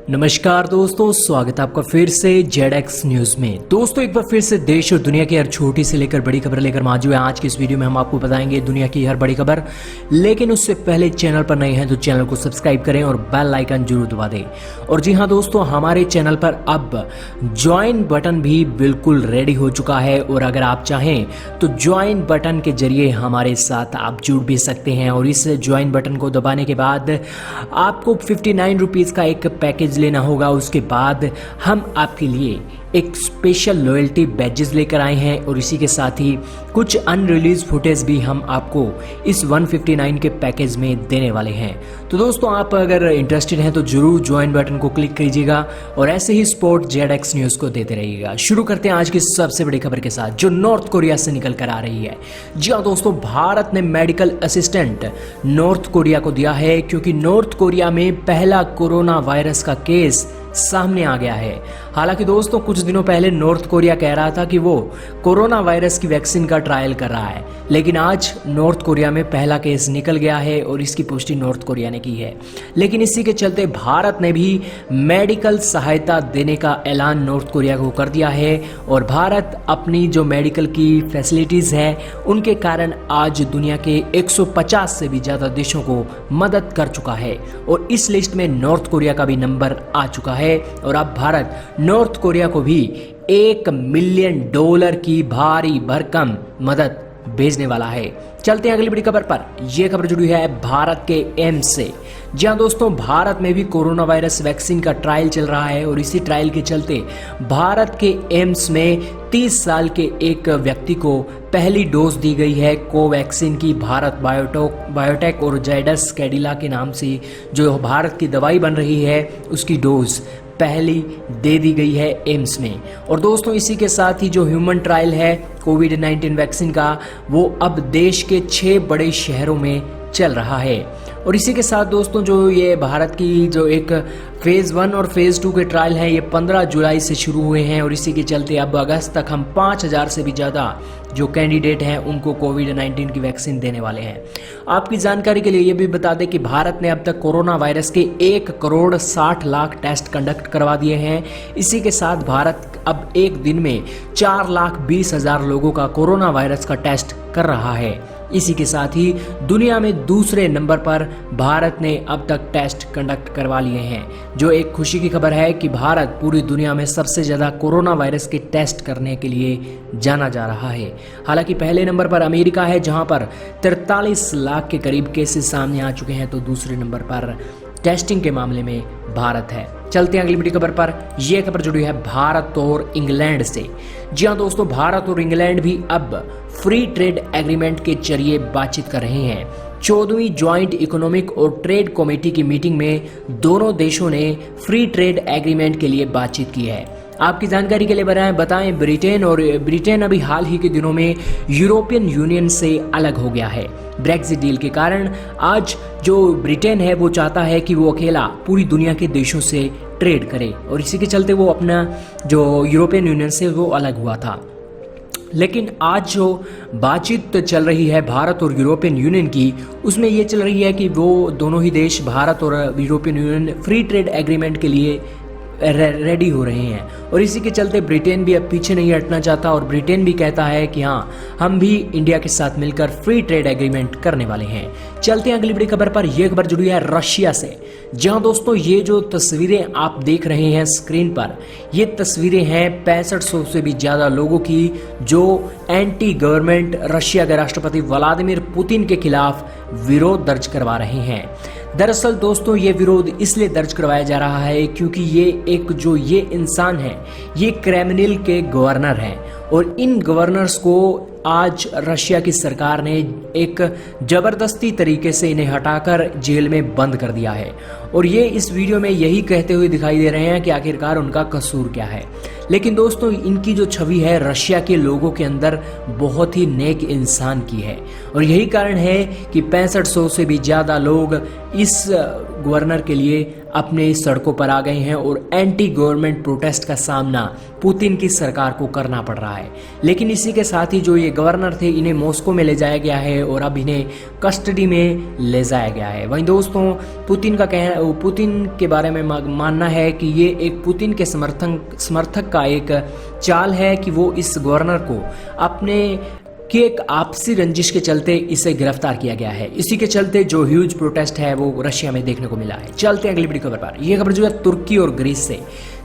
नमस्कार दोस्तों, स्वागत है आपका फिर से ZX न्यूज में। दोस्तों एक बार फिर से देश और दुनिया की हर छोटी से लेकर बड़ी खबर लेकर मौजूद है। आज की इस वीडियो में हम आपको बताएंगे दुनिया की हर बड़ी खबर, लेकिन उससे पहले चैनल पर नए हैं तो चैनल को सब्सक्राइब करें और बेल आइकन जरूर दबा दें। और जी हाँ दोस्तों, हमारे चैनल पर अब ज्वाइन बटन भी बिल्कुल रेडी हो चुका है और अगर आप चाहें तो ज्वाइन बटन के जरिए हमारे साथ आप जुड़ भी सकते हैं। और इस ज्वाइन बटन को दबाने के बाद आपको 59 रुपीज़ का एक पैकेज लेना होगा। उसके बाद हम आपके लिए एक स्पेशल लॉयल्टी बैजेस लेकर आए हैं और इसी के साथ ही कुछ अनरिलीज फुटेज भी हम आपको इस 159 के पैकेज में देने वाले हैं। तो दोस्तों आप अगर इंटरेस्टेड हैं तो जरूर ज्वाइन बटन को क्लिक कीजिएगा और ऐसे ही स्पोर्ट ZX न्यूज को देते रहिएगा। शुरू करते हैं आज की सबसे बड़ी खबर के साथ, जो नॉर्थ कोरिया से निकल कर आ रही है। जी हाँ दोस्तों, भारत ने मेडिकल असिस्टेंट नॉर्थ कोरिया को दिया है क्योंकि नॉर्थ कोरिया में पहला कोरोना वायरस का केस सामने आ गया है। हालांकि दोस्तों कुछ दिनों पहले नॉर्थ कोरिया कह रहा था कि वो कोरोना वायरस की वैक्सीन का ट्रायल कर रहा है, लेकिन आज नॉर्थ कोरिया में पहला केस निकल गया है और इसकी पुष्टि नॉर्थ कोरिया ने की है। लेकिन इसी के चलते भारत ने भी मेडिकल सहायता देने का ऐलान नॉर्थ कोरिया को कर दिया है और भारत अपनी जो मेडिकल की फैसिलिटीज है उनके कारण आज दुनिया के 150 से भी ज्यादा देशों को मदद कर चुका है और इस लिस्ट में नॉर्थ कोरिया का भी नंबर आ चुका है। और अब भारत नॉर्थ कोरिया को भी $1 मिलियन की भारी भरकम मदद भेजने वाला है। चलते हैं अगली बड़ी खबर पर। यह खबर जुड़ी है भारत के एम्स से। जी हाँ दोस्तों, भारत में भी कोरोना वायरस वैक्सीन का ट्रायल चल रहा है और इसी ट्रायल के चलते भारत के एम्स में 30 साल के एक व्यक्ति को पहली डोज दी गई है कोवैक्सीन की। भारत बायोटेक और जाइडस कैडिला के नाम से जो भारत की दवाई बन रही है उसकी डोज पहली दे दी गई है एम्स में। और दोस्तों इसी के साथ ही जो ह्यूमन ट्रायल है कोविड-19 वैक्सीन का वो अब देश के 6 बड़े शहरों में चल रहा है। और इसी के साथ दोस्तों जो ये भारत की जो एक फेज़ 1 और फेज़ 2 के ट्रायल हैं ये 15 जुलाई से शुरू हुए हैं और इसी के चलते अब अगस्त तक हम 5000 से भी ज़्यादा जो कैंडिडेट हैं उनको कोविड-19 की वैक्सीन देने वाले हैं। आपकी जानकारी के लिए ये भी बता दें कि भारत ने अब तक कोरोना वायरस के 1,60,00,000 टेस्ट कंडक्ट करवा दिए हैं। इसी के साथ भारत अब एक दिन में 4,20,000 लोगों का कोरोना वायरस का टेस्ट कर रहा है। इसी के साथ ही दुनिया में दूसरे नंबर पर भारत ने अब तक टेस्ट कंडक्ट करवा लिए हैं, जो एक खुशी की खबर है कि भारत पूरी दुनिया में सबसे ज़्यादा कोरोना वायरस के टेस्ट करने के लिए जाना जा रहा है। हालांकि पहले नंबर पर अमेरिका है जहां पर 43 लाख के करीब केसेस सामने आ चुके हैं, तो दूसरे नंबर पर टेस्टिंग के मामले में भारत है। चलते हैं अगली बड़ी खबर पर। यह खबर जुड़ी है भारत और इंग्लैंड से। जी हाँ दोस्तों, भारत और इंग्लैंड भी अब फ्री ट्रेड एग्रीमेंट के जरिए बातचीत कर रहे हैं। 14वीं ज्वाइंट इकोनॉमिक और ट्रेड कमेटी की मीटिंग में दोनों देशों ने फ्री ट्रेड एग्रीमेंट के लिए बातचीत की है। आपकी जानकारी के लिए बताएं ब्रिटेन अभी हाल ही के दिनों में यूरोपियन यूनियन से अलग हो गया है। ब्रेक्जिट डील के कारण आज जो ब्रिटेन है वो चाहता है कि वो अकेला पूरी दुनिया के देशों से ट्रेड करे और इसी के चलते वो अपना जो यूरोपियन यूनियन से वो अलग हुआ था। लेकिन आज जो बातचीत चल रही है भारत और यूरोपियन यूनियन की, उसमें ये चल रही है कि वो दोनों ही देश भारत और European union free trade agreement के लिए रेडी हो रहे हैं और इसी के चलते ब्रिटेन भी अब पीछे नहीं हटना चाहता और ब्रिटेन भी कहता है कि हाँ, हम भी इंडिया के साथ मिलकर फ्री ट्रेड एग्रीमेंट करने वाले हैं। चलते हैं अगली बड़ी खबर पर। यह खबर जुड़ी है रशिया से। जहां दोस्तों ये जो तस्वीरें आप देख रहे हैं स्क्रीन पर, ये तस्वीरें हैं 6500 से भी ज्यादा लोगों की जो एंटी गवर्नमेंट रशिया के राष्ट्रपति व्लादिमीर पुतिन के खिलाफ विरोध दर्ज करवा रहे हैं। दरअसल दोस्तों ये विरोध इसलिए दर्ज करवाया जा रहा है क्योंकि ये इंसान है, ये क्रेमलिन के गवर्नर हैं और इन गवर्नर्स को आज रशिया की सरकार ने एक जबरदस्ती तरीके से इन्हें हटाकर जेल में बंद कर दिया है और ये इस वीडियो में यही कहते हुए दिखाई दे रहे हैं कि आखिरकार उनका कसूर क्या है। लेकिन दोस्तों इनकी जो छवि है रशिया के लोगों के अंदर बहुत ही नेक इंसान की है और यही कारण है कि 6500 से भी ज़्यादा लोग इस गवर्नर के लिए अपने सड़कों पर आ गए हैं और एंटी गवर्नमेंट प्रोटेस्ट का सामना पुतिन की सरकार को करना पड़ रहा है। लेकिन इसी के साथ ही जो ये गवर्नर थे, इन्हें मॉस्को में ले जाया गया है और अब इन्हें कस्टडी में ले जाया गया है। वहीं दोस्तों पुतिन के बारे में मानना है कि ये एक पुतिन के समर्थक का एक चाल है कि वो इस गवर्नर को अपने कि एक आपसी रंजिश के चलते इसे गिरफ्तार किया गया है। इसी के चलते जो ह्यूज प्रोटेस्ट है वो रशिया में देखने को मिला है। चलते हैं अगली बड़ी खबर पर। यह खबर जो है तुर्की और ग्रीस से।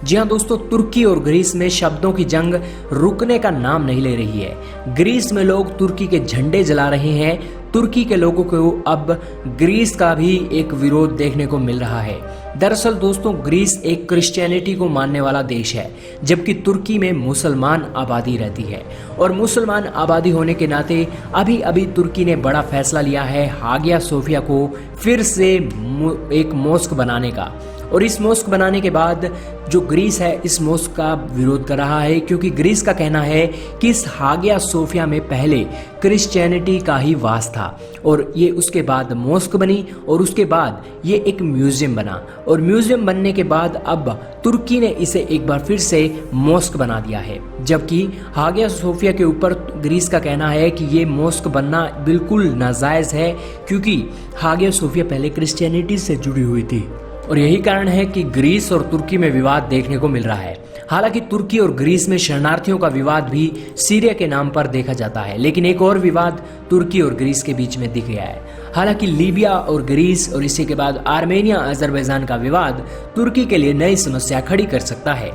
जी हाँ दोस्तों, तुर्की और ग्रीस में शब्दों की जंग रुकने का नाम नहीं ले रही है। ग्रीस में लोग तुर्की के झंडे जला रहे हैं। तुर्की के लोगों को अब ग्रीस का भी एक विरोध देखने को मिल रहा है। दरअसल दोस्तों, ग्रीस एक क्रिश्चियनिटी को मानने वाला देश है, जबकि तुर्की में मुसलमान आबादी रहती है। और मुसलमान आबादी होने के नाते अभी अभी तुर्की ने बड़ा फैसला लिया है हागिया सोफिया को फिर से एक मॉस्क बनाने का। और इस मॉस्क बनाने के बाद जो ग्रीस है इस मॉस्क का विरोध कर रहा है, क्योंकि ग्रीस का कहना है कि इस हागिया सोफिया में पहले क्रिश्चियनिटी का ही वास था और ये उसके बाद मॉस्क बनी और उसके बाद ये एक म्यूजियम बना और म्यूजियम बनने के बाद अब तुर्की ने इसे एक बार फिर से मॉस्क बना दिया है। जबकि हागिया सोफिया के ऊपर ग्रीस का कहना है कि ये मॉस्क बनना बिल्कुल नाजायज है, क्योंकि हागिया सोफिया पहले क्रिश्चियनिटी से जुड़ी हुई थी और यही कारण है कि ग्रीस और तुर्की में विवाद देखने को मिल रहा है। हालांकि तुर्की और ग्रीस में शरणार्थियों का विवाद भी सीरिया के नाम पर देखा जाता है, लेकिन एक और विवाद तुर्की और ग्रीस के बीच में दिख गया है। हालांकि लीबिया और ग्रीस और इसी के बाद आर्मेनिया अजरबैजान का विवाद तुर्की के लिए नई समस्या खड़ी कर सकता है।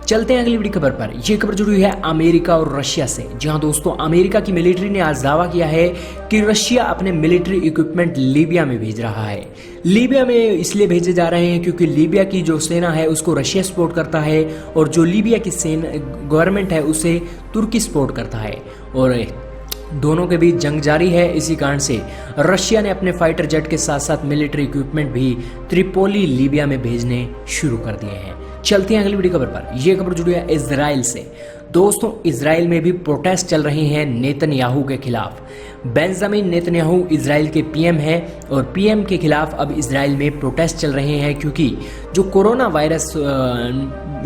चलते हैं अगली बड़ी खबर पर। यह खबर जुड़ी है अमेरिका और रशिया से। जी हाँ दोस्तों, अमेरिका की मिलिट्री ने आज दावा किया है कि रशिया अपने मिलिट्री इक्विपमेंट लीबिया में भेज रहा है। लीबिया में इसलिए भेजे जा रहे हैं क्योंकि लीबिया की जो सेना है उसको रशिया सपोर्ट करता है और जो लीबिया की गवर्नमेंट है उसे तुर्की सपोर्ट करता है और दोनों के बीच जंग जारी है। इसी कारण से रशिया ने अपने फाइटर जेट के साथ साथ मिलिट्री इक्विपमेंट भी त्रिपोली लीबिया में भेजने शुरू कर दिए हैं। चलते हैं अगली बड़ी खबर पर। यह खबर जुड़ी है इजराइल से। दोस्तों, इजराइल में भी प्रोटेस्ट चल रहे हैं नेतन्याहू के खिलाफ। बेंजामिन नेतन्याहू इजराइल के पीएम हैं और पीएम के खिलाफ अब इजराइल में प्रोटेस्ट चल रहे हैं, क्योंकि जो कोरोना वायरस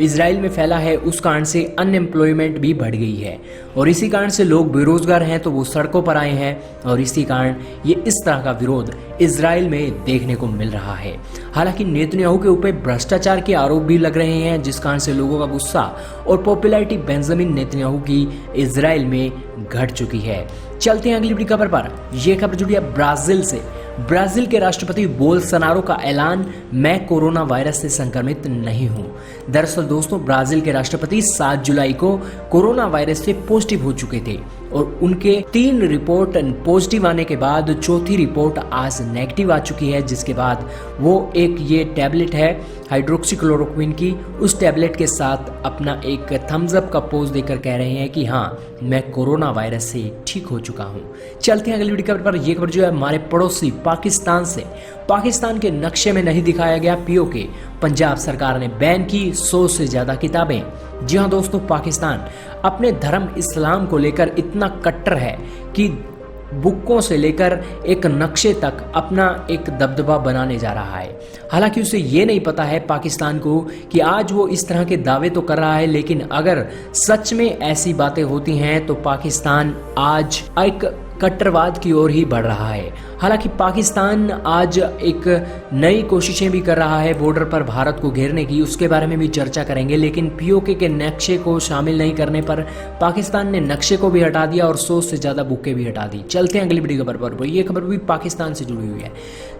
इजराइल में फैला है उस कारण से अनएम्प्लॉयमेंट भी बढ़ गई है और इसी कारण से लोग बेरोजगार हैं तो वो सड़कों पर आए हैं और इसी कारण ये इस तरह का विरोध इजराइल में देखने को मिल रहा है। हालांकि नेतन्याहू के ऊपर भ्रष्टाचार के आरोप भी लग रहे हैं, जिस कारण से लोगों का गुस्सा और पॉपुलैरिटी बेंजामिन नेतन्याहू की इजराइल में घट चुकी है। चलते हैं अगली बड़ी खबर पर। यह खबर जुड़ी है ब्राजील से। ब्राजील के राष्ट्रपति बोल्सोनारो का ऐलान, मैं कोरोना वायरस से संक्रमित नहीं हूं। दरअसल दोस्तों, ब्राजील के राष्ट्रपति 7 जुलाई को कोरोना वायरस से पॉजिटिव हो चुके थे और उनके 3 रिपोर्ट पॉजिटिव आने के बाद चौथी रिपोर्ट आज नेगेटिव आ चुकी है, जिसके बाद वो एक ये टैबलेट है हाइड्रोक्सीक्लोरोक्विन की, उस टैबलेट के साथ अपना एक थम्स अप का पोज देकर कह रहे हैं कि हाँ, मैं कोरोना वायरस से ठीक हो चुका हूं। चलते हैं अगली वीडियो खबर पर। यह खबर जो है हमारे पड़ोसी पाकिस्तान से। पाकिस्तान के नक्शे में नहीं दिखाया गया पीओके। पंजाब सरकार ने बैन की 100 से ज्यादा किताबें। जी हाँ दोस्तों, पाकिस्तान अपने धर्म इस्लाम को लेकर इतना कट्टर है कि बुकों से लेकर एक नक्शे तक अपना एक दबदबा बनाने जा रहा है। हालांकि उसे ये नहीं पता है पाकिस्तान को कि आज वो इस तरह के दावे तो कर रहा है, लेकिन अगर सच में ऐसी बातें होती हैं तो पाकिस्तान आज एक कट्टरवाद की ओर ही बढ़ रहा है। हालांकि पाकिस्तान आज एक नई कोशिशें भी कर रहा है बॉर्डर पर भारत को घेरने की, उसके बारे में भी चर्चा करेंगे। लेकिन पीओके के नक्शे को शामिल नहीं करने पर पाकिस्तान ने नक्शे को भी हटा दिया और 100 से ज़्यादा बुकें भी हटा दी। चलते हैं अगली बड़ी खबर पर। ये खबर भी पाकिस्तान से जुड़ी हुई है।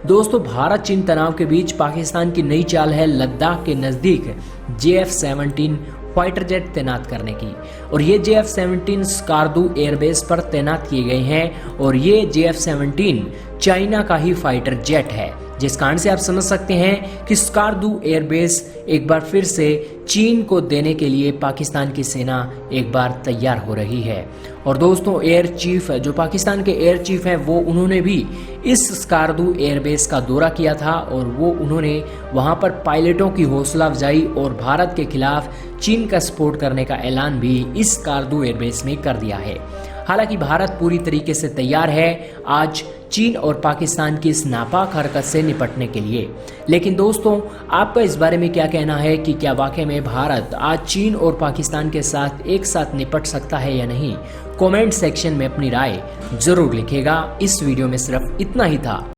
दोस्तों, भारत चीन तनाव के बीच पाकिस्तान की नई चाल है लद्दाख के नज़दीक JF-17 फाइटर जेट तैनात करने की और ये JF-17 स्कार्दू एयरबेस पर तैनात किए गए हैं और ये JF-17 चाइना का ही फाइटर जेट है, जिस कारण से आप समझ सकते हैं कि स्कार्दू एयरबेस एक बार फिर से चीन को देने के लिए पाकिस्तान की सेना एक बार तैयार हो रही है। और दोस्तों, एयर चीफ जो पाकिस्तान के एयर चीफ हैं वो उन्होंने भी इस स्कार्दू एयरबेस का दौरा किया था और वो उन्होंने वहां पर पायलटों की हौसला अफजाई और भारत के खिलाफ चीन का सपोर्ट करने का ऐलान भी इस स्कार्दू एयरबेस में कर दिया है। हालांकि भारत पूरी तरीके से तैयार है आज चीन और पाकिस्तान की इस नापाक हरकत से निपटने के लिए। लेकिन दोस्तों, आपका इस बारे में क्या कहना है कि क्या वाकई में भारत आज चीन और पाकिस्तान के साथ एक साथ निपट सकता है या नहीं? कमेंट सेक्शन में अपनी राय जरूर लिखिएगा। इस वीडियो में सिर्फ इतना ही था।